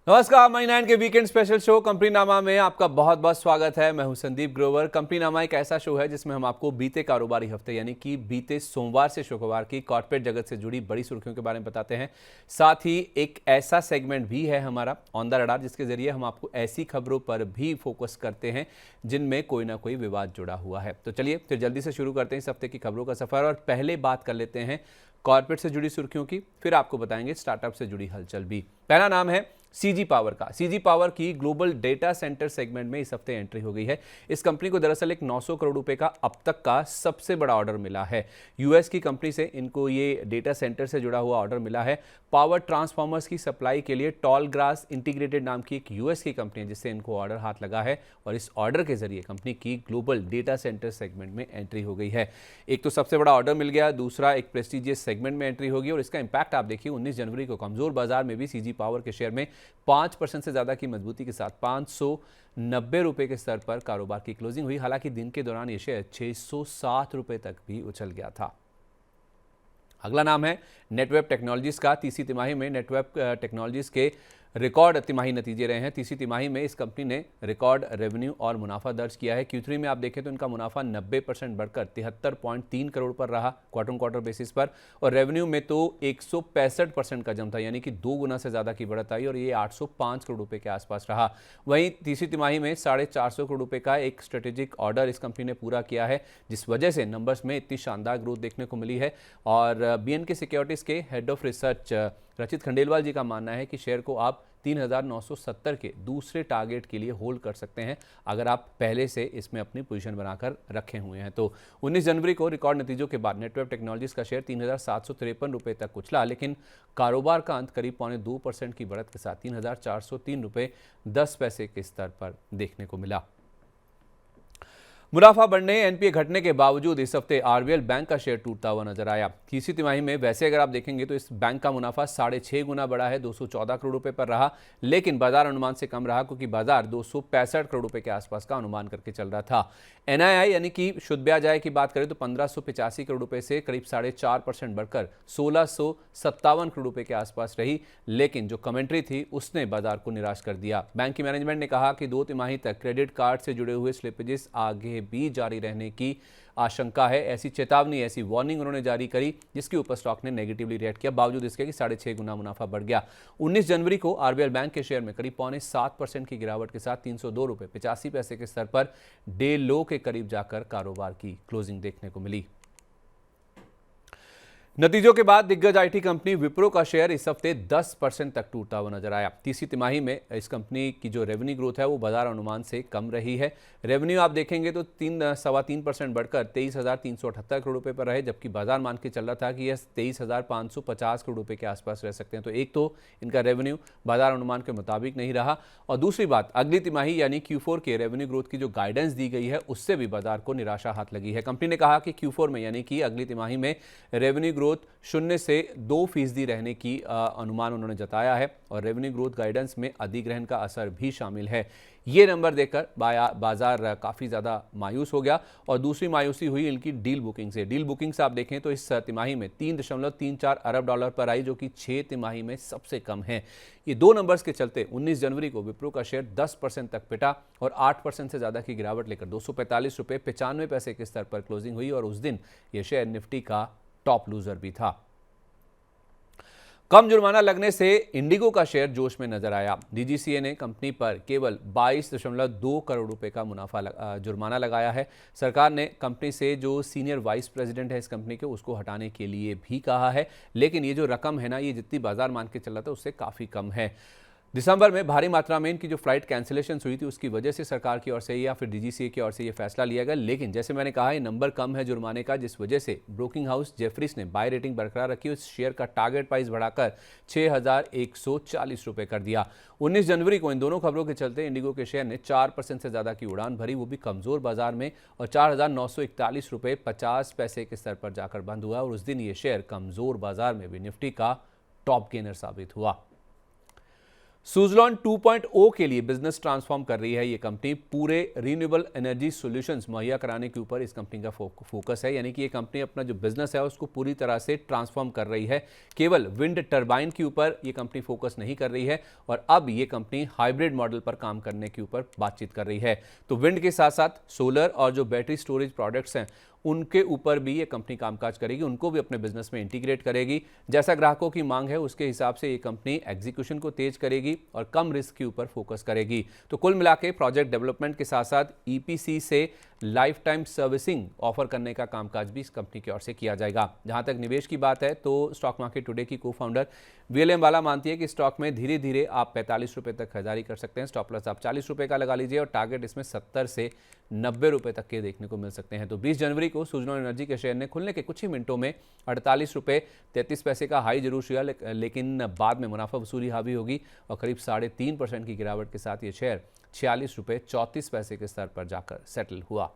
नमस्कार, मनी 9 के weekend special show company नामा में आपका बहुत बहुत स्वागत है। मैं हूं संदीप ग्रोवर। कंपनी नामा एक ऐसा शो है जिसमें हम आपको बीते कारोबारी हफ्ते यानी कि बीते सोमवार से शुक्रवार की कॉर्पोरेट जगत से जुड़ी बड़ी सुर्खियों के बारे में बताते हैं। साथ ही एक ऐसा सेगमेंट भी है हमारा ऑन द रडार, जिसके जरिए हम आपको ऐसी खबरों पर भी फोकस करते हैं जिनमें कोई ना कोई विवाद जुड़ा हुआ है। तो चलिए फिर जल्दी से शुरू करते हैं इस हफ्ते की खबरों का सफर और पहले बात कर लेते हैं कॉर्पोरेट से जुड़ी सुर्खियों की, फिर आपको बताएंगे स्टार्टअप से जुड़ी हलचल भी। पहला नाम है सीजी पावर का। सीजी पावर की ग्लोबल डेटा सेंटर सेगमेंट में इस हफ्ते एंट्री हो गई है। इस कंपनी को दरअसल एक 900 करोड़ रुपए का अब तक का सबसे बड़ा ऑर्डर मिला है। यूएस की कंपनी से इनको ये डेटा सेंटर से जुड़ा हुआ ऑर्डर मिला है। पावर ट्रांसफॉर्मर्स की सप्लाई के लिए टॉल ग्रास इंटीग्रेटेड नाम की एक यूएस की कंपनी है जिससे इनको ऑर्डर हाथ लगा है और इस ऑर्डर के जरिए कंपनी की ग्लोबल डेटा सेंटर सेगमेंट में एंट्री हो गई है। एक तो सबसे बड़ा ऑर्डर मिल गया, दूसरा एक प्रेस्टिजियस सेगमेंट में एंट्री होगी और इसका इंपैक्ट आप देखिए 19 जनवरी को कमजोर बाजार में भी सीजी पावर के शेयर में 5% से ज्यादा की मजबूती के साथ 590 रुपए के स्तर पर कारोबार की क्लोजिंग हुई। हालांकि दिन के दौरान यह शेयर 607 रुपए तक भी उछल गया था। अगला नाम है नेटवेब टेक्नोलॉजीज का। तीसरी तिमाही में नेटवेब टेक्नोलॉजीज के रिकॉर्ड तिमाही नतीजे रहे हैं। तीसरी तिमाही में इस कंपनी ने रिकॉर्ड रेवेन्यू और मुनाफा दर्ज किया है। Q3 में आप देखें तो इनका मुनाफा 90% बढ़कर 73.3 करोड़ पर रहा क्वार्टर ऑन क्वार्टर बेसिस पर, और रेवेन्यू में तो 165% का जंप था, यानी कि 2 गुना से ज्यादा की बढ़त आई और ये 805 करोड़ रुपए के आसपास रहा। वहीं तीसरी तिमाही में 450 करोड़ रुपए का एक स्ट्रेटेजिक ऑर्डर इस कंपनी ने पूरा किया है, जिस वजह से नंबर्स में इतनी शानदार ग्रोथ देखने को मिली है। और BNK सिक्योरिटीज के हेड ऑफ रिसर्च रचित खंडेलवाल जी का मानना है कि शेयर को आप 3970 के दूसरे टारगेट के लिए होल्ड कर सकते हैं अगर आप पहले से इसमें अपनी पोजीशन बनाकर रखे हुए हैं। तो 19 जनवरी को रिकॉर्ड नतीजों के बाद नेटवेब टेक्नोलॉजीज का शेयर 3753 रुपए तक उछला, लेकिन कारोबार का अंत करीब 0.25% की बढ़त के साथ 3403 रुपए 10 पैसे के स्तर पर देखने को मिला। मुनाफा बढ़ने, एनपीए घटने के बावजूद इस हफ्ते आरबीएल बैंक का शेयर टूटता हुआ नजर आया। तीसरी तिमाही में वैसे अगर आप देखेंगे तो इस बैंक का मुनाफा 6.5 गुना बढ़ा है, 214 करोड़ रुपए पर रहा, लेकिन बाजार अनुमान से कम रहा क्योंकि बाजार 265 करोड़ रुपए के आसपास का अनुमान करके चल रहा था। एनआईआई यानी कि शुद्ध ब्याज आय की बात करें तो 1585 करोड़ रुपए से करीब 4.5% बढ़कर 1657 करोड़ रुपए के आसपास रही, लेकिन जो कमेंट्री थी उसने बाजार को निराश कर दिया। बैंक की मैनेजमेंट ने कहा कि 2 तिमाही तक क्रेडिट कार्ड से जुड़े हुए स्लिपेजेस आगे भी जारी रहने की आशंका है। ऐसी चेतावनी, ऐसी वार्निंग उन्होंने जारी करी जिसके ऊपर स्टॉक ने नेगेटिवली रिएक्ट किया, बावजूद इसके कि 6.5 गुना मुनाफा बढ़ गया। 19 जनवरी को आरबीएल बैंक के शेयर में करीब 0.7% की गिरावट के साथ 302 रुपए 85 पैसे के स्तर पर डे लो के करीब जाकर कारोबार की क्लोजिंग देखने को मिली। नतीजों के बाद दिग्गज आईटी कंपनी विप्रो का शेयर इस हफ्ते 10% तक टूटता हुआ नजर आया। तीसरी तिमाही में इस कंपनी की जो रेवेन्यू ग्रोथ है वो बाजार अनुमान से कम रही है। रेवेन्यू आप देखेंगे तो 3.25% बढ़कर 23,378 करोड़ रुपए पर रहे, जबकि बाजार मान के चल रहा था कि यह 23,550 करोड़ रुपए के आसपास रह सकते हैं। तो एक तो इनका रेवेन्यू बाजार अनुमान के मुताबिक नहीं रहा, और दूसरी बात अगली तिमाही यानी Q4 के रेवेन्यू ग्रोथ की जो गाइडेंस दी गई है उससे भी बाजार को निराशा हाथ लगी है। कंपनी ने कहा कि Q4 में यानी कि अगली तिमाही में रेवेन्यू ग्रोथ 0 से 2% रहने की अनुमान उन्होंने जताया है, और रेवेन्यू ग्रोथ गाइडेंस में अधिग्रहण का असर भी शामिल है। ये नंबर देखकर बाजार काफ़ी ज़्यादा मायूस हो गया, और दूसरी मायूसी हुई इनकी डील बुकिंग से। डील बुकिंग से आप देखें तो इस तिमाही में 3.34 अरब डॉलर पर आई, जो कि 6 तिमाही में सबसे कम है। ये 2 नंबर्स के चलते 19 जनवरी को विप्रो का शेयर 10% तक पिटा और 8% से ज़्यादा की गिरावट लेकर 245 रुपये 95 पैसे के स्तर पर क्लोजिंग हुई, और उस दिन ये शेयर निफ्टी का टॉप लूजर भी था। कम जुर्माना लगने से इंडिगो का शेयर जोश में नजर आया। डीजीसीए ने कंपनी पर केवल 22.2 करोड़ रुपए का जुर्माना लगाया है। सरकार ने कंपनी से जो सीनियर वाइस प्रेसिडेंट है इस कंपनी के उसको हटाने के लिए भी कहा है, लेकिन ये जो रकम है ना, ये जितनी बाजार मान के चल रहा था उससे काफ़ी कम है। दिसंबर में भारी मात्रा में इनकी जो फ्लाइट कैंसिलेशन हुई थी उसकी वजह से सरकार की ओर से या फिर डीजीसीए की ओर से ये फैसला लिया गया, लेकिन जैसे मैंने कहा ये नंबर कम है जुर्माने का, जिस वजह से ब्रोकिंग हाउस जेफरीज ने बाय रेटिंग बरकरार रखी। उस शेयर का टारगेट प्राइस बढ़ाकर 6,140 रुपये कर दिया। 19 जनवरी को इन दोनों खबरों के चलते इंडिगो के शेयर ने 4% से ज़्यादा की उड़ान भरी, वो भी कमज़ोर बाजार में, और 4,941 रुपये 50 पैसे के स्तर पर जाकर बंद हुआ, और उस दिन ये शेयर कमज़ोर बाजार में भी निफ्टी का टॉप गेनर साबित हुआ। सुज़लॉन 2.0 के लिए बिजनेस ट्रांसफॉर्म कर रही है ये कंपनी। पूरे रीन्यूएबल एनर्जी सॉल्यूशंस मुहैया कराने के ऊपर इस कंपनी का फोकस है, यानी कि ये कंपनी अपना जो बिजनेस है उसको पूरी तरह से ट्रांसफॉर्म कर रही है। केवल विंड टरबाइन के ऊपर ये कंपनी फोकस नहीं कर रही है और अब ये कंपनी हाइब्रिड मॉडल पर काम करने के ऊपर बातचीत कर रही है। तो विंड के साथ साथ सोलर और जो बैटरी स्टोरेज प्रोडक्ट्स हैं उनके ऊपर भी ये कंपनी कामकाज करेगी, उनको भी अपने बिजनेस में इंटीग्रेट करेगी। जैसा ग्राहकों की मांग है उसके हिसाब से ये कंपनी एग्जीक्यूशन को तेज करेगी और कम रिस्क के ऊपर फोकस करेगी। तो कुल मिला के प्रोजेक्ट डेवलपमेंट के साथ साथ ईपीसी से लाइफ टाइम सर्विसिंग ऑफर करने का कामकाज भी इस कंपनी की ओर से किया जाएगा। जहां तक निवेश की बात है तो स्टॉक मार्केट टुडे की को फाउंडर वीएल अम्बाला मानती है कि स्टॉक में धीरे धीरे आप 45 रुपए तक खरीदारी कर सकते हैं। स्टॉप लॉस आप 40 रुपए का लगा लीजिए और टारगेट इसमें 70 से 90 रुपए तक के देखने को मिल सकते हैं। तो 20 जनवरी को सुज़लॉन एनर्जी के शेयर ने खुलने के कुछ ही मिनटों में 48 रुपए 33 पैसे का हाई जरूर छुआ, लेकिन बाद में मुनाफा वसूली हावी होगी और करीब 3.5% की गिरावट के साथ ये शेयर 46 रुपए 34 पैसे के स्तर पर जाकर सेटल हुआ।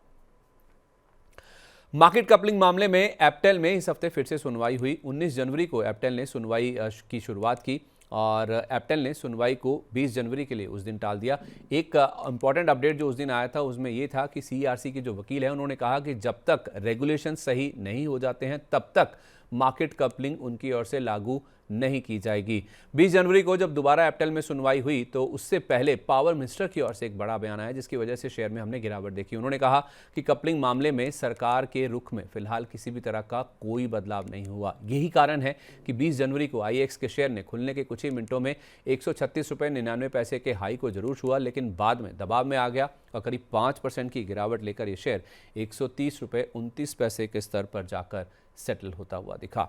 मार्केट कपलिंग मामले में एप्टेल में इस हफ्ते फिर से सुनवाई हुई। 19 जनवरी को एप्टेल ने सुनवाई की शुरुआत की और एप्टेल ने सुनवाई को 20 जनवरी के लिए उस दिन टाल दिया। एक इंपॉर्टेंट अपडेट जो उस दिन आया था उसमें यह था कि सीईआरसी के जो वकील हैं उन्होंने कहा कि जब तक रेगुलेशन सही नहीं हो जाते हैं तब तक मार्केट कपलिंग उनकी ओर से लागू नहीं की जाएगी। 20 जनवरी को जब दोबारा एप्टेल में सुनवाई हुई तो उससे पहले पावर मिनिस्टर की ओर से एक बड़ा बयान आया जिसकी वजह से शेयर में हमने गिरावट देखी। उन्होंने कहा कि कपलिंग मामले में सरकार के रुख में फिलहाल किसी भी तरह का कोई बदलाव नहीं हुआ। यही कारण है कि 20 जनवरी को आईएक्स के शेयर ने खुलने के कुछ ही मिनटों में 136 रुपए 99 पैसे के हाई को जरूर छुआ, लेकिन बाद में दबाव में आ गया और करीब 5% की गिरावट लेकर यह शेयर 130 रुपए 29 पैसे के स्तर पर जाकर सेटल होता हुआ दिखा।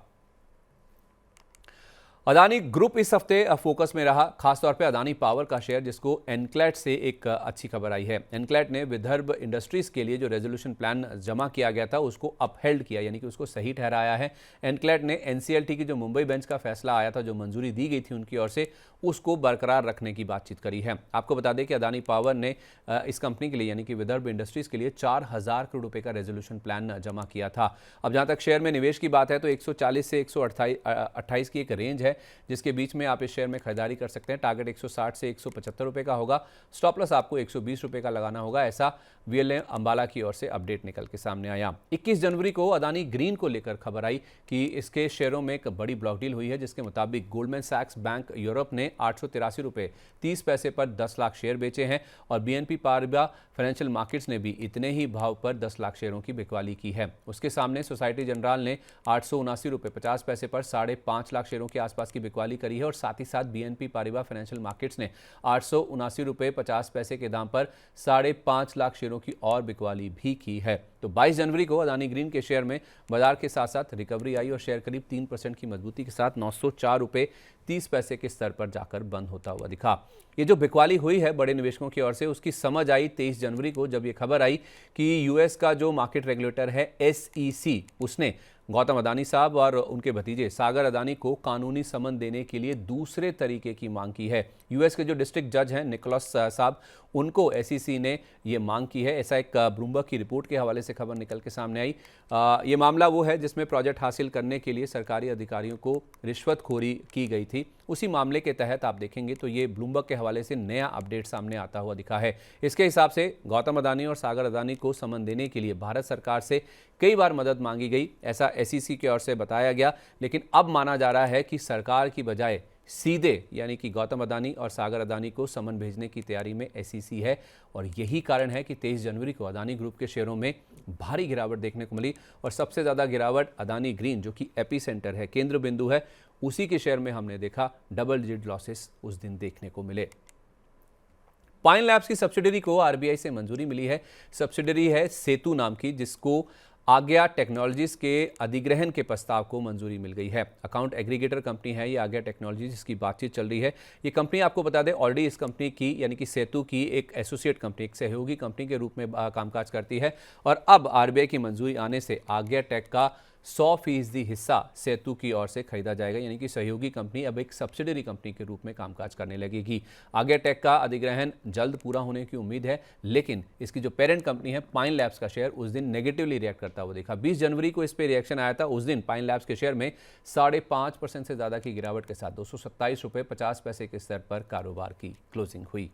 अदानी ग्रुप इस हफ्ते फोकस में रहा, खासतौर पे अदानी पावर का शेयर, जिसको एनक्लैट से एक अच्छी खबर आई है। एनक्लैट ने विदर्भ इंडस्ट्रीज के लिए जो रेजोल्यूशन प्लान जमा किया गया था उसको अपहेल्ड किया, यानी कि उसको सही ठहराया है। एनक्लैट ने एनसीएलटी की जो मुंबई बेंच का फैसला आया था, जो मंजूरी दी गई थी उनकी ओर से, उसको बरकरार रखने की बातचीत करी है। आपको बता दें कि अदानी पावर ने इस कंपनी के लिए यानी कि विदर्भ इंडस्ट्रीज के लिए 4000 करोड़ रुपए का रेजोल्यूशन प्लान जमा किया था। अब जहां तक शेयर में निवेश की बात है तो 140 से 128 की एक रेंज है जिसके बीच में आप इस शेयर में खरीदारी कर सकते हैं। टारगेट 160 से 175 रुपए का होगा। स्टॉप लॉस आपको 120 रुपए का लगाना होगा, ऐसा वीएल अम्बाला की ओर से अपडेट निकल के सामने आया। 21 जनवरी को अदानी ग्रीन को लेकर खबर आई कि इसके शेयरों में एक बड़ी ब्लॉक डील हुई है, जिसके मुताबिक गोल्डमैन सैक्स बैंक यूरोप ने 883 रुपए 30 पैसे पर 10 लाख शेयर बेचे हैं और बीएनपी पारिबा फाइनेंशियल मार्केट्स ने भी इतने ही भाव पर 10 लाख शेयरों की बिकवाली की है। उसके सामने सोसाइटी जनरल ने 879 रुपए 50 पैसे पर 5.5 लाख शेयरों के आसपास की बिकवाली करी है और साथ ही साथ बीएनपी पारिबा फाइनेंशियल मार्केट्स ने 879 रुपए 50 पैसे के दाम पर 5.5 लाख शेयरों की और बिकवाली भी की है। तो 22 जनवरी को अदानी ग्रीन के शेयर में बाजार के साथ साथ रिकवरी आई और शेयर करीब 3% की मजबूती के साथ 904 रुपए 30 पैसे के स्तर पर जाकर बंद होता हुआ दिखा। ये जो बिकवाली हुई है बड़े निवेशकों की ओर से, उसकी समझ आई 23 जनवरी को जब ये खबर आई कि यूएस का जो मार्केट रेगुलेटर है एसईसी, उसने गौतम अदानी साहब और उनके भतीजे सागर अदानी को कानूनी समन देने के लिए दूसरे तरीके की मांग की है। यूएस के जो डिस्ट्रिक्ट जज हैं निकोलस साहब, उनको एसईसी ने ये मांग की है। ऐसा एक ब्लूमबर्ग की रिपोर्ट के हवाले से खबर निकल के सामने आई। ये मामला वो है जिसमें प्रोजेक्ट हासिल करने के लिए सरकारी अधिकारियों को रिश्वतखोरी की गई थी। उसी मामले के तहत आप देखेंगे तो ये ब्लूमबर्ग के हवाले से नया अपडेट सामने आता हुआ दिखा है। इसके हिसाब से गौतम अदानी और सागर अदानी को समन देने के लिए भारत सरकार से कई बार मदद मांगी गई, ऐसा एसईसी की ओर से बताया गया। लेकिन अब माना जा रहा है कि सरकार की बजाय सीधे यानी कि गौतम अदानी और सागर अदानी को समन भेजने की तैयारी में एसईसी है और यही कारण है कि 23 जनवरी को अदानी ग्रुप के शेयरों में भारी गिरावट देखने को मिली और सबसे ज़्यादा गिरावट अदानी ग्रीन, जो कि एपी सेंटर है, केंद्र बिंदु है, उसी के शेयर में हमने देखा डबल डिजिट लॉसेस उस दिन देखने को मिले। पाइन लैब्स की सब्सिडरी को आरबीआई से मंजूरी मिली है। सब्सिडरी है सेतु नाम की, जिसको आज्ञा टेक्नोलॉजीज के अधिग्रहण के प्रस्ताव को मंजूरी मिल गई है। अकाउंट एग्रीगेटर कंपनी है ये आज्ञा टेक्नोलॉजी, जिसकी बातचीत चल रही है। ये कंपनी आपको बता दें ऑलरेडी इस कंपनी की यानी कि सेतु की एक एसोसिएट कंपनी, एक सहयोगी कंपनी के रूप में कामकाज करती है और अब आरबीआई की मंजूरी आने से आज्ञा टेक का 100% हिस्सा सेतु की ओर से खरीदा जाएगा, यानी कि सहयोगी कंपनी अब एक सब्सिडरी कंपनी के रूप में कामकाज करने लगेगी। आगे टेक का अधिग्रहण जल्द पूरा होने की उम्मीद है, लेकिन इसकी जो पेरेंट कंपनी है पाइन लैब्स का शेयर उस दिन नेगेटिवली रिएक्ट करता हुआ दिखा। 20 जनवरी को इस पे रिएक्शन आया था। उस दिन पाइन लैब्स के शेयर में 5.5% से ज्यादा की गिरावट के साथ 227 रुपये 50 पैसे के स्तर पर कारोबार की क्लोजिंग हुई।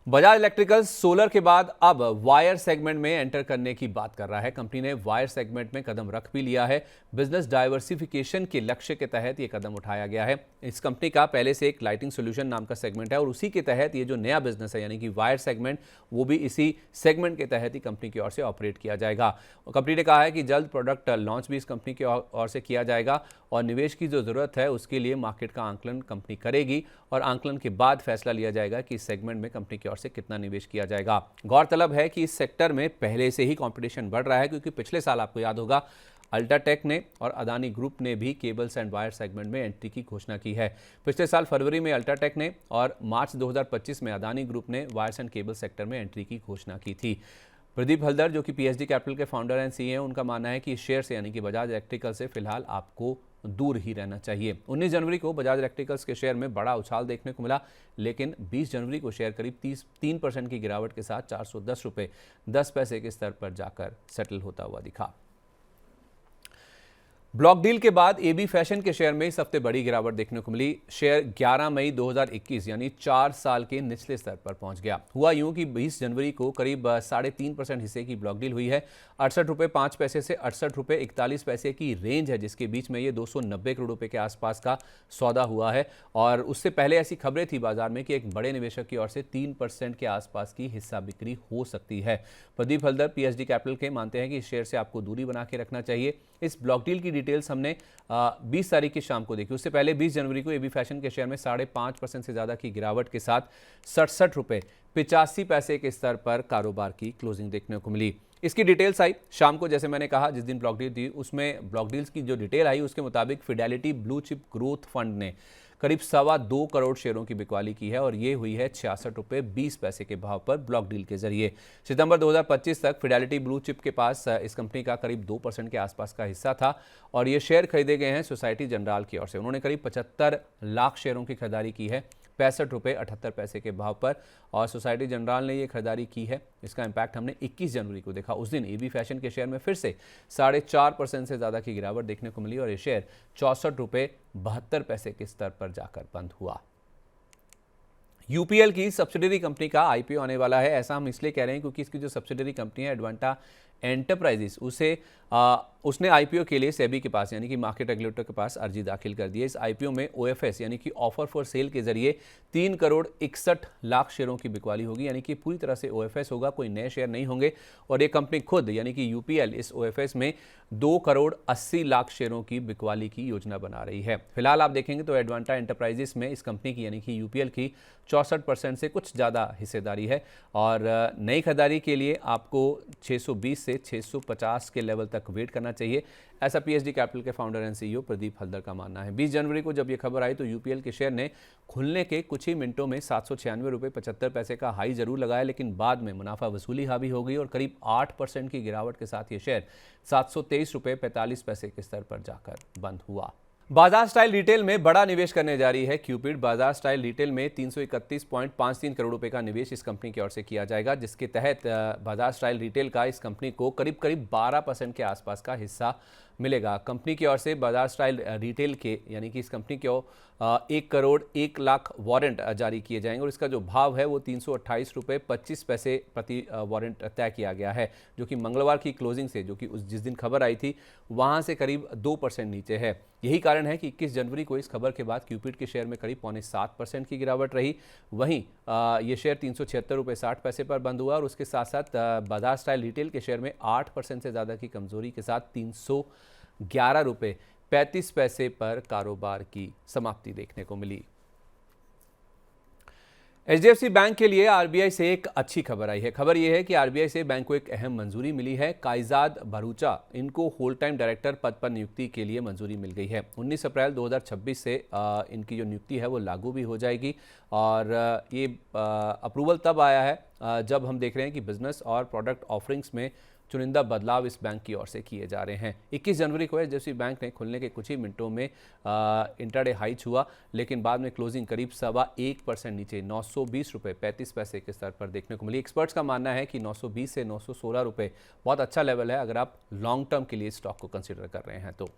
बजाज इलेक्ट्रिकल्स सोलर के बाद अब वायर सेगमेंट में एंटर करने की बात कर रहा है। कंपनी ने वायर सेगमेंट में कदम रख भी लिया है। बिजनेस डाइवर्सिफिकेशन के लक्ष्य के तहत यह कदम उठाया गया है। इस कंपनी का पहले से एक लाइटिंग सॉल्यूशन नाम का सेगमेंट है और उसी के तहत ये जो नया बिजनेस है यानी कि वायर सेगमेंट, वो भी इसी सेगमेंट के तहत ही कंपनी की ओर से ऑपरेट किया जाएगा। कंपनी ने कहा है कि जल्द प्रोडक्ट लॉन्च भी इस कंपनी की ओर से किया जाएगा और निवेश की जो जरूरत है उसके लिए मार्केट का आंकलन कंपनी करेगी और आंकलन के बाद फैसला लिया जाएगा कि इस सेगमेंट में कंपनी की ओर से कितना निवेश किया जाएगा। गौरतलब है कि इस सेक्टर में पहले से ही कंपटीशन बढ़ रहा है, क्योंकि पिछले साल आपको याद होगा अल्ट्राटेक ने और अदानी ग्रुप ने भी केबल्स एंड वायर सेगमेंट में एंट्री की घोषणा की है। पिछले साल फरवरी में अल्ट्राटेक ने और मार्च 2025 में अदानी ग्रुप ने वायर्स एंड केबल सेक्टर में एंट्री की घोषणा की थी। प्रदीप हल्दर जो कि पीएचडी कैपिटल के फाउंडर एंड सीईओ हैं, उनका मानना है कि इस शेयर से यानी कि बजाज इलेक्ट्रिकल से फिलहाल आपको दूर ही रहना चाहिए। 19 जनवरी को बजाज इलेक्ट्रिकल्स के शेयर में बड़ा उछाल देखने को मिला, लेकिन 20 जनवरी को शेयर करीब 3% की गिरावट के साथ 410 रुपये 10 पैसे के स्तर पर जाकर सेटल होता हुआ दिखा। ब्लॉक डील के बाद एबी फैशन के शेयर में इस हफ्ते बड़ी गिरावट देखने को मिली। शेयर 11 मई 2021 यानी 4 साल के निचले स्तर पर पहुंच गया। हुआ यूं कि 20 जनवरी को करीब 3.5% हिस्से की ब्लॉक डील हुई है। 68 रुपये 5 पैसे से 68 रुपये 41 पैसे की रेंज है, जिसके बीच में ये 290 करोड़ रुपए के आसपास का सौदा हुआ है। और उससे पहले ऐसी खबरें थी बाजार में कि एक बड़े निवेशक की ओर से 3% के आसपास की हिस्सा बिक्री हो सकती है। प्रदीप हल्दर पीएचडी कैपिटल के मानते हैं कि इस शेयर से आपको दूरी बना के रखना चाहिए। इस ब्लॉक डील की डिटेल्स हमने 20 तारीख की शाम को देखी। उससे पहले 20 जनवरी को एबी फैशन के शेयर में 5.5% से ज्यादा की गिरावट के साथ 67 रुपये 85 पैसे के स्तर पर कारोबार की क्लोजिंग देखने को मिली। इसकी डिटेल्स आई शाम को, जैसे मैंने कहा जिस दिन ब्लॉक डील थी उसमें ब्लॉक डील्स की जो डिटेल आई उसके मुताबिक Fidelity blue chip growth fund ने करीब 2.25 करोड़ शेयरों की बिकवाली की है और ये हुई है 66 रुपये 20 पैसे के भाव पर ब्लॉक डील के जरिए। सितंबर 2025 तक फिडेलिटी ब्लू चिप के पास इस कंपनी का करीब 2% के आसपास का हिस्सा था और ये शेयर खरीदे गए हैं सोसाइटी जनरल की ओर से। उन्होंने करीब 75 लाख शेयरों की खरीदारी की है 65 रुपये 78 पैसे के भाव पर और सोसाइटी जनरल ने ये खरीदारी की है। इसका इम्पैक्ट हमने 21 जनवरी को देखा। उस दिन एबी फैशन के शेयर में फिर से 4.5% से ज़्यादा की गिरावट देखने को मिली और ये शेयर 64 रुपये 72 पैसे के स्तर पर जाकर बंद हुआ। यूपीएल की सब्सिडरी कंपनी का आईपीओ आने वाला है। ऐसा हम इसलिए कह रहे हैं क्योंकि इसकी जो सब्सिडरी कंपनी है एडवांटा एंटरप्राइजेस उसने आईपीओ के लिए सेबी के पास यानी कि मार्केट रेगुलेटर के पास अर्जी दाखिल कर दी है। इस आईपीओ में ओएफएस यानी कि ऑफर फॉर सेल के जरिए 3 करोड़ 61 लाख शेयरों की बिकवाली होगी, यानी कि पूरी तरह से ओएफएस होगा, कोई नए शेयर नहीं होंगे। और ये कंपनी खुद यानी कि यूपीएल इस ओएफएस में 2 करोड़ 80 लाख शेयरों की बिकवाली की योजना बना रही है। फिलहाल आप देखेंगे तो एडवांटा एंटरप्राइजेस में इस कंपनी की यानी कि यूपीएल की 64% से कुछ ज़्यादा हिस्सेदारी है और नई खरीदारी के लिए आपको 620 से 650 के लेवल तक वेट करना चाहिए, ऐसा पीएचडी कैपिटल के founder and CEO Pradeep Haldar का मानना है। 20 जनवरी को जब यह खबर आई तो यूपीएल के शेयर ने खुलने के कुछ ही मिनटों में 796 रुपये 75 पैसे का हाई जरूर लगाया, लेकिन बाद में मुनाफा वसूली हावी हो गई और करीब 8% की गिरावट के साथ ये शेयर 723 रुपये 45 पैसे के स्तर पर जाकर बंद हुआ। बाजार स्टाइल रिटेल में बड़ा निवेश करने जा रही है क्यूपिड। बाजार स्टाइल रिटेल में 331.53 करोड़ रुपए का निवेश इस कंपनी की ओर से किया जाएगा, जिसके तहत बाजार स्टाइल रिटेल का इस कंपनी को करीब 12% के आसपास का हिस्सा मिलेगा। कंपनी की ओर से बाजार स्टाइल रिटेल के यानी कि इस कंपनी को 1 करोड़ 1 लाख वारंट जारी किए जाएंगे और इसका जो भाव है वो 328 रुपये 25 पैसे प्रति वारंट तय किया गया है, जो कि मंगलवार की क्लोजिंग से जो कि जिस दिन खबर आई थी वहां से करीब 2% नीचे है। यही कारण है कि 21 जनवरी को इस खबर के बाद क्यूपिड के शेयर में करीब 7.25% की गिरावट रही। वहीं ये शेयर 376 रुपये 60 पैसे पर बंद हुआ और उसके साथ साथ बाजार स्टाइल रिटेल के शेयर में 8% से ज़्यादा की कमजोरी के साथ 311 रुपये 35 पैसे पर कारोबार की समाप्ति देखने को मिली। एचडीएफसी बैंक के लिए आरबीआई से एक अच्छी खबर आई है। खबर यह है कि आरबीआई से बैंक को एक अहम मंजूरी मिली है। कायजाद भरूचा इनको होल टाइम डायरेक्टर पद पर नियुक्ति के लिए मंजूरी मिल गई है। 19 अप्रैल 2026 से इनकी जो नियुक्ति है वो लागू भी हो जाएगी और ये अप्रूवल तब आया है जब हम देख रहे हैं कि बिजनेस और प्रोडक्ट ऑफरिंग्स में चुनिंदा बदलाव इस बैंक की ओर से किए जा रहे हैं। 21 जनवरी को एचडीएफसी बैंक ने खुलने के कुछ ही मिनटों में इंट्राडे हाई छुआ, लेकिन बाद में क्लोजिंग करीब 1.25% नीचे 920 रुपये 35 पैसे के स्तर पर देखने को मिली। एक्सपर्ट्स का मानना है कि 920 से 916 रुपये बहुत अच्छा लेवल है अगर आप लॉन्ग टर्म के लिए स्टॉक को कंसिडर कर रहे हैं तो।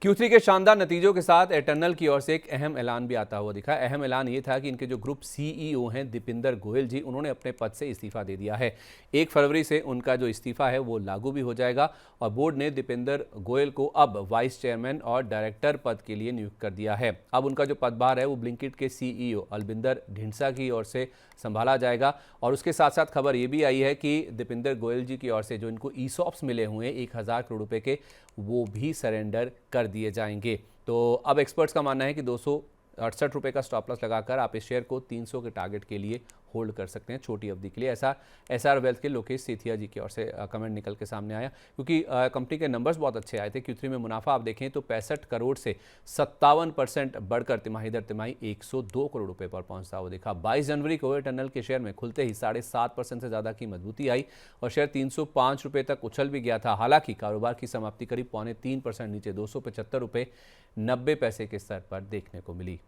Q3 के शानदार नतीजों के साथ एयरटेल की ओर से एक अहम ऐलान भी आता हुआ दिखा। अहम ऐलान ये था कि इनके जो ग्रुप सीईओ हैं दीपिंदर गोयल जी, उन्होंने अपने पद से इस्तीफा दे दिया है। 1 फरवरी से उनका जो इस्तीफा है वो लागू भी हो जाएगा और बोर्ड ने दीपिंदर गोयल को अब वाइस चेयरमैन और डायरेक्टर पद के लिए नियुक्त कर दिया है। अब उनका जो पदभार है वो ब्लिंकिट के सीईओ अलबिंदर ढिंडसा की ओर से संभाला जाएगा। और उसके साथ साथ खबर ये भी आई है कि दीपिंदर गोयल जी की ओर से जो इनको ईसॉप्स मिले हुए हैं 1000 करोड़ रुपए के, वो भी सरेंडर कर दिए जाएंगे। तो अब एक्सपर्ट्स का मानना है कि 268 रुपये का स्टॉप लॉस लगाकर आप इस शेयर को 300 के टारगेट के लिए होल्ड कर सकते हैं छोटी अवधि के लिए। ऐसा एसआर वेल्थ के लोकेश सेठिया जी की ओर से कमेंट निकल के सामने आया, क्योंकि कंपनी के नंबर्स बहुत अच्छे आए थे। Q3 में मुनाफा आप देखें तो 65 करोड़ से 57% बढ़कर तिमाही दर तिमाही 102 करोड़ रुपए पर पहुंचता हुआ दिखा। 22 जनवरी को एयरटेल के शेयर में खुलते ही 7.5% से ज़्यादा की मजबूती आई और शेयर 305 रुपये तक उछल भी गया था। हालांकि कारोबार की समाप्ति करीब 0.25% नीचे 275 रुपये 90 पैसे के स्तर पर देखने को मिली।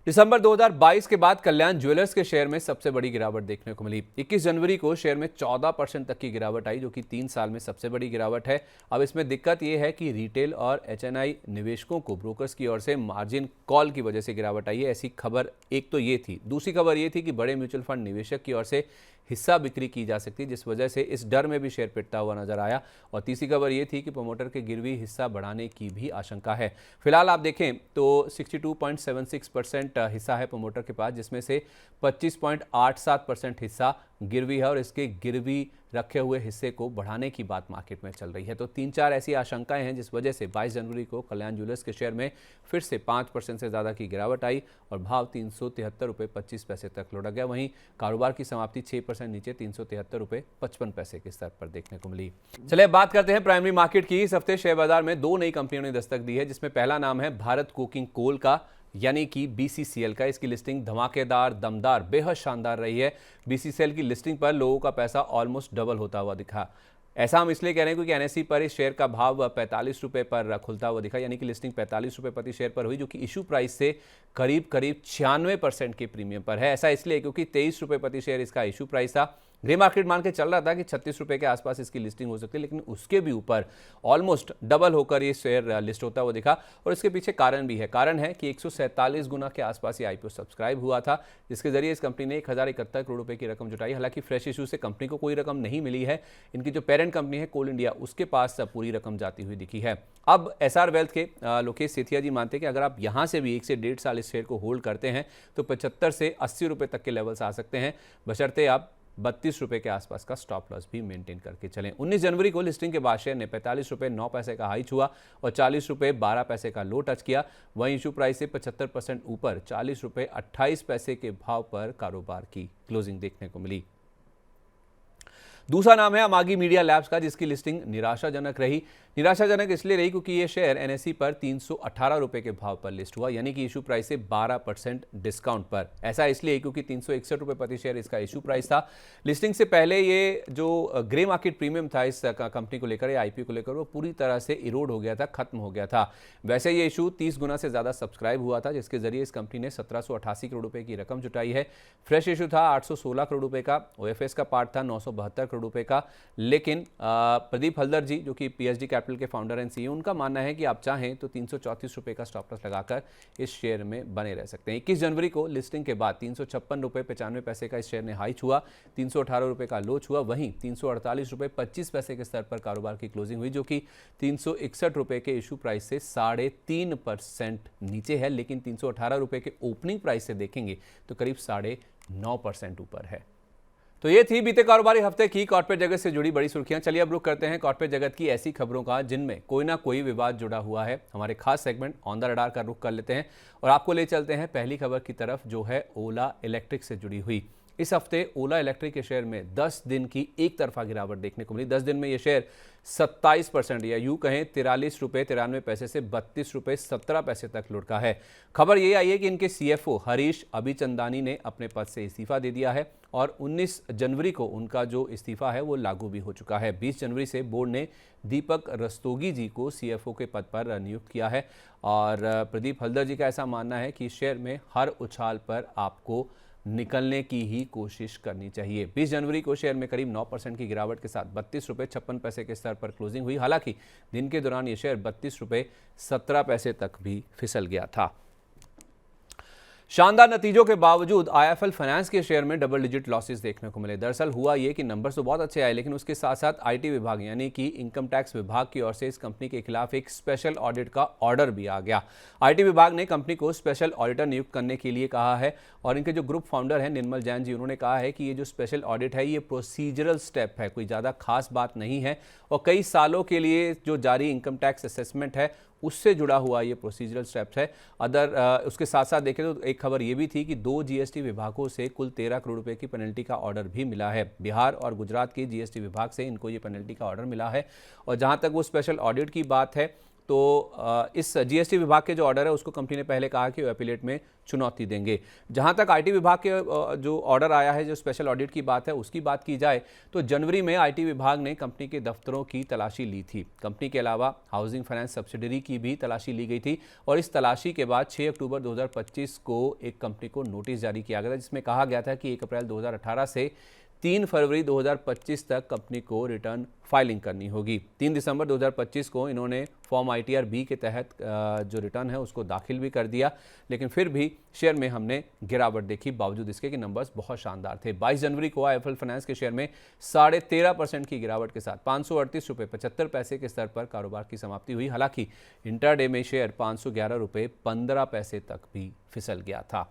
दिसंबर 2022 के बाद कल्याण ज्वेलर्स के शेयर में सबसे बड़ी गिरावट देखने को मिली। 21 जनवरी को शेयर में 14% तक की गिरावट आई, जो कि 3 साल में सबसे बड़ी गिरावट है। अब इसमें दिक्कत यह है कि रिटेल और एचएनआई निवेशकों को ब्रोकर्स की ओर से मार्जिन कॉल की वजह से गिरावट आई है, ऐसी खबर एक तो ये थी। दूसरी खबर ये थी कि बड़े म्यूचुअल फंड निवेशक की ओर से हिस्सा बिक्री की जा सकती है, जिस वजह से इस डर में भी शेयर पिटता हुआ नजर आया। और तीसरी खबर ये थी कि प्रमोटर के गिरवी हिस्सा बढ़ाने की भी आशंका है। फिलहाल आप देखें तो 62.76% हिस्सा है प्रमोटर के पास, जिसमें से 25.87% हिस्सा गिरवी है और इसके गिरवी रखे हुए हिस्से को बढ़ाने की बात मार्केट में चल रही है। तो 3-4 ऐसी आशंकाएं हैं जिस वजह से 22 जनवरी को कल्याण ज्वेलर्स के शेयर में फिर से 5% से ज़्यादा की गिरावट आई और भाव 373 रुपये 25 पैसे तक लौटा गया। वहीं कारोबार की समाप्ति 6% नीचे 373 रुपये 55 पैसे के स्तर पर देखने को मिली। चलिए बात करते हैं प्राइमरी मार्केट की। इस हफ्ते शेयर बाजार में 2 नई कंपनियों ने दस्तक दी है, जिसमें पहला नाम है भारत कोकिंग कोल का, यानी कि BCCL का। इसकी लिस्टिंग धमाकेदार, दमदार, बेहद शानदार रही है। BCCL की लिस्टिंग पर लोगों का पैसा ऑलमोस्ट डबल होता हुआ दिखा। ऐसा हम इसलिए कह रहे हैं क्योंकि NSE पर इस शेयर का भाव 45 रुपये पर खुलता हुआ दिखा, यानी कि लिस्टिंग 45 रुपये प्रति शेयर पर हुई, जो कि इशू प्राइस से करीब 96% के प्रीमियम पर है। ऐसा इसलिए क्योंकि 23 रुपये प्रति शेयर इसका इशू प्राइस था। ग्रे मार्केट मान के चल रहा था कि 36 रुपये के आसपास इसकी लिस्टिंग हो सकती है, लेकिन उसके भी ऊपर ऑलमोस्ट डबल होकर ये शेयर लिस्ट होता हुआ दिखा। और इसके पीछे कारण भी है। कारण है कि 147 गुना के आसपास ये IPO सब्सक्राइब हुआ था, जिसके जरिए इस कंपनी ने 1071 करोड़ रुपए की रकम जुटाई। हालांकि फ्रेश इशू से कंपनी को कोई रकम नहीं मिली है। इनकी जो पेरेंट कंपनी है कोल इंडिया, उसके पास पूरी रकम जाती हुई दिखी है। अब एसआर वेल्थ के लोकेश सेठिया जी मानते हैं कि अगर आप यहां से भी 1 से 1.5 साल इस शेयर को होल्ड करते हैं तो 75 से 80 रुपये तक के लेवल्स आ सकते हैं, बशर्ते आप 32 रुपये के आसपास का स्टॉप लॉस भी मेंटेन करके चलें। 19 जनवरी को लिस्टिंग के बाद शेयर ने 45 रुपये 9 पैसे का हाई छुआ और 40 रुपये 12 पैसे का लो टच किया। वहीं इशू प्राइस से 75% ऊपर 40 रुपये 28 पैसे के भाव पर कारोबार की क्लोजिंग देखने को मिली। दूसरा नाम है अमागी मीडिया लैब्स का, जिसकी लिस्टिंग निराशाजनक रही। निराशाजनक इसलिए रही क्योंकि ये शेयर NSE पर 318 रुपये के भाव पर लिस्ट हुआ, यानी कि इशू प्राइस से 12% डिस्काउंट पर। ऐसा इसलिए क्योंकि 361 रुपये प्रति शेयर इसका इशू प्राइस था। लिस्टिंग से पहले ये जो ग्रे मार्केट प्रीमियम था इस कंपनी को लेकर या IPO को लेकर, वो पूरी तरह से इरोड हो गया था, खत्म हो गया था। वैसे ये इशू 30 गुना से ज़्यादा सब्सक्राइब हुआ था, जिसके जरिए इस कंपनी ने 1788 करोड़ रुपये की रकम जुटाई है। फ्रेश इशू था 816 करोड़ रुपये का, OFS का पार्ट था 972 करोड़ रुपये का। लेकिन प्रदीप हल्दर जी, जो कि PSG कैपिटल के फाउंडर एंड CEO, उनका मानना है कि आप चाहें तो 334 रुपये का स्टॉप लॉस लगाकर इस शेयर में बने रह सकते हैं। 21 जनवरी को लिस्टिंग के बाद 356 रुपये 95 पैसे का इस शेयर ने हाई छुआ, 318 रुपये का लो छुआ। वहीं 348 रुपये 25 पैसे के स्तर पर कारोबार की क्लोजिंग हुई, जो कि 361 रुपये के इशू प्राइस से 3.5% नीचे है। लेकिन 318 रुपये के ओपनिंग प्राइस से देखेंगे तो करीब 9.5% ऊपर है। तो ये थी बीते कारोबारी हफ्ते की कॉर्पोरेट जगत से जुड़ी बड़ी सुर्खियां। चलिए अब रुख करते हैं कॉर्पोरेट जगत की ऐसी खबरों का जिनमें कोई ना कोई विवाद जुड़ा हुआ है। हमारे खास सेगमेंट ऑन द रडार का रुख कर लेते हैं और आपको ले चलते हैं पहली खबर की तरफ, जो है ओला इलेक्ट्रिक से जुड़ी हुई। इस हफ्ते ओला इलेक्ट्रिक के शेयर में 10 दिन की एक तरफा गिरावट देखने को मिली। 10 दिन में ये शेयर 27% या यूं कहें 43 रुपये 93 पैसे से 32 रुपये 17 पैसे तक लुढ़का है। खबर ये आई है कि इनके CFO हरीश अभिचंदानी ने अपने पद से इस्तीफा दे दिया है और 19 जनवरी को उनका जो इस्तीफा है वो लागू भी हो चुका है। 20 जनवरी से बोर्ड ने दीपक रस्तोगी जी को CFO के पद पर नियुक्त किया है और प्रदीप हल्दर जी का ऐसा मानना है कि शेयर में हर उछाल पर आपको निकलने की ही कोशिश करनी चाहिए। 20 जनवरी को शेयर में करीब 9% की गिरावट के साथ 32 रुपये 56 पैसे के स्तर पर क्लोजिंग हुई। हालांकि दिन के दौरान ये शेयर 32 रुपये 17 पैसे तक भी फिसल गया था। शानदार नतीजों के बावजूद IIFL फाइनेंस के शेयर में डबल डिजिट लॉसेस देखने को मिले। दरअसल हुआ ये कि नंबर्स तो बहुत अच्छे आए, लेकिन उसके साथ साथ IT विभाग यानी कि इनकम टैक्स विभाग की ओर से इस कंपनी के खिलाफ एक स्पेशल ऑडिट का ऑर्डर भी आ गया। IT विभाग ने कंपनी को स्पेशल ऑडिटर नियुक्त करने के लिए कहा है और इनके जो ग्रुप फाउंडर हैं निर्मल जैन जी, उन्होंने कहा है कि ये जो स्पेशल ऑडिट है ये प्रोसीजरल स्टेप है, कोई ज़्यादा खास बात नहीं है और कई सालों के लिए जो जारी इनकम टैक्स असेसमेंट है उससे जुड़ा हुआ ये प्रोसीजरल स्टेप्स है। उसके साथ साथ देखें तो एक खबर ये भी थी कि 2 GST विभागों से कुल 13 करोड़ रुपए की पेनल्टी का ऑर्डर भी मिला है। बिहार और गुजरात के GST विभाग से इनको ये पेनल्टी का ऑर्डर मिला है और जहां तक वो स्पेशल ऑडिट की बात है तो इस GST विभाग के जो ऑर्डर है उसको कंपनी ने पहले कहा कि वो एपीलेट में चुनौती देंगे। जहां तक IT विभाग के जो ऑर्डर आया है, जो स्पेशल ऑडिट की बात है उसकी बात की जाए तो जनवरी में IT विभाग ने कंपनी के दफ्तरों की तलाशी ली थी। कंपनी के अलावा हाउसिंग फाइनेंस सब्सिडरी की भी तलाशी ली गई थी और इस तलाशी के बाद 6 अक्टूबर 2025 को एक कंपनी को नोटिस जारी किया गया था जिसमें कहा गया था कि 1 अप्रैल 2018 से 3 फरवरी 2025 तक कंपनी को रिटर्न फाइलिंग करनी होगी। 3 दिसंबर 2025 को इन्होंने फॉर्म ITR B के तहत जो रिटर्न है उसको दाखिल भी कर दिया, लेकिन फिर भी शेयर में हमने गिरावट देखी बावजूद इसके कि नंबर्स बहुत शानदार थे। 22 जनवरी को IIFL फाइनेंस के शेयर में 13.5% की गिरावट के साथ 538 रुपये 75 पैसे के स्तर पर कारोबार की समाप्ति हुई। हालांकि इंटरडे में शेयर 511 रुपये 15 पैसे तक भी फिसल गया था।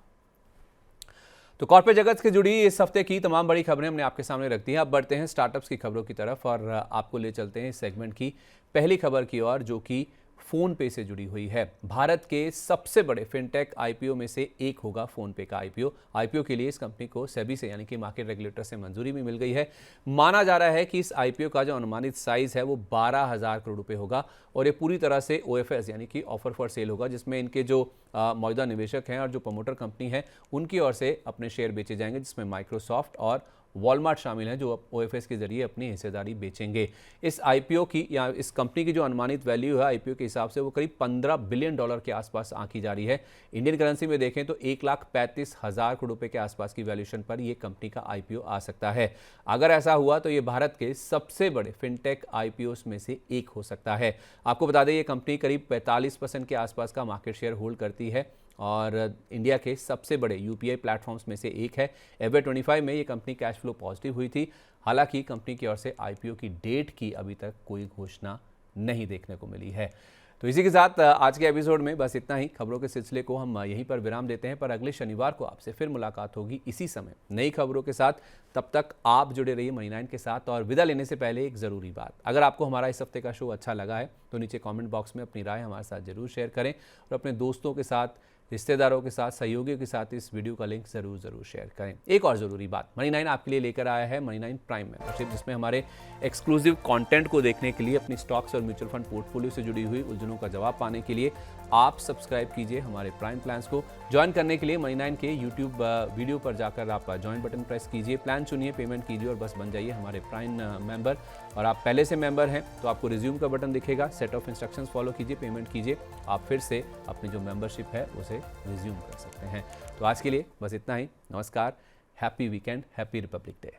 तो कॉर्पोरेट जगत से जुड़ी इस हफ्ते की तमाम बड़ी खबरें हमने आपके सामने रख दी हैं। अब बढ़ते हैं स्टार्टअप्स की खबरों की तरफ और आपको ले चलते हैं इस सेगमेंट की पहली खबर की ओर, जो कि फोन पे से जुड़ी हुई है। भारत के सबसे बड़े फिनटेक IPO में से एक होगा फोन पे का IPO के लिए इस कंपनी को सेबी से यानी कि मार्केट रेगुलेटर से मंजूरी भी मिल गई है। माना जा रहा है कि इस IPO का जो अनुमानित साइज है वो 12,000 करोड़ रुपए होगा और ये पूरी तरह से OFS यानी कि ऑफर फॉर सेल होगा, जिसमें इनके जो मौजूदा निवेशक हैं और जो प्रमोटर कंपनी है उनकी ओर से अपने शेयर बेचे जाएंगे, जिसमें माइक्रोसॉफ्ट और वॉलमार्ट शामिल हैं जो OFS के जरिए अपनी हिस्सेदारी बेचेंगे। इस IPO की या इस कंपनी की जो अनुमानित वैल्यू है IPO के हिसाब से वो करीब $15 बिलियन के आसपास आंकी जा रही है। इंडियन करेंसी में देखें तो 1,35,000 करोड़ रुपए के आसपास की वैल्यूएशन पर ये कंपनी का IPO आ सकता है। अगर ऐसा हुआ तो ये भारत के सबसे बड़े फिनटेक IPOs में से एक हो सकता है। आपको बता दें ये कंपनी करीब 45% के आसपास का मार्केट शेयर होल्ड करती है और इंडिया के सबसे बड़े UPI प्लेटफॉर्म्स में से एक है। FY25 में ये कंपनी कैश फ्लो पॉजिटिव हुई थी। हालांकि कंपनी की ओर से IPO की डेट की अभी तक कोई घोषणा नहीं देखने को मिली है। तो इसी के साथ आज के एपिसोड में बस इतना ही। खबरों के सिलसिले को हम यहीं पर विराम देते हैं, पर अगले शनिवार को आपसे फिर मुलाकात होगी इसी समय नई खबरों के साथ। तब तक आप जुड़े रहिए मनी9 के साथ। और विदा लेने से पहले एक ज़रूरी बात, अगर आपको हमारा इस हफ्ते का शो अच्छा लगा है तो नीचे कमेंट बॉक्स में अपनी राय हमारे साथ जरूर शेयर करें और अपने दोस्तों के साथ, रिश्तेदारों के साथ, सहयोगियों के साथ इस वीडियो का लिंक जरूर शेयर करें। एक और ज़रूरी बात, मनी9 आपके लिए लेकर आया है मनी9 प्राइम मेंबरशिप, जिसमें हमारे एक्सक्लूसिव कंटेंट को देखने के लिए, अपनी स्टॉक्स और म्यूचुअल फंड पोर्टफोलियो से जुड़ी हुई उलझनों का जवाब पाने के लिए आप सब्सक्राइब कीजिए हमारे प्राइम प्लान्स को। ज्वाइन करने के लिए मनी9 के यूट्यूब वीडियो पर जाकर आप ज्वाइन बटन प्रेस कीजिए, प्लान चुनिए, पेमेंट कीजिए और बस बन जाइए हमारे प्राइम मेंबर। और आप पहले से मेंबर हैं तो आपको रिज्यूम का बटन दिखेगा, सेट ऑफ इंस्ट्रक्शंस फॉलो कीजिए, पेमेंट कीजिए, आप फिर से अपनी जो मेंबरशिप है उसे रिज्यूम कर सकते हैं। तो आज के लिए बस इतना ही। नमस्कार, happy weekend, happy Republic day.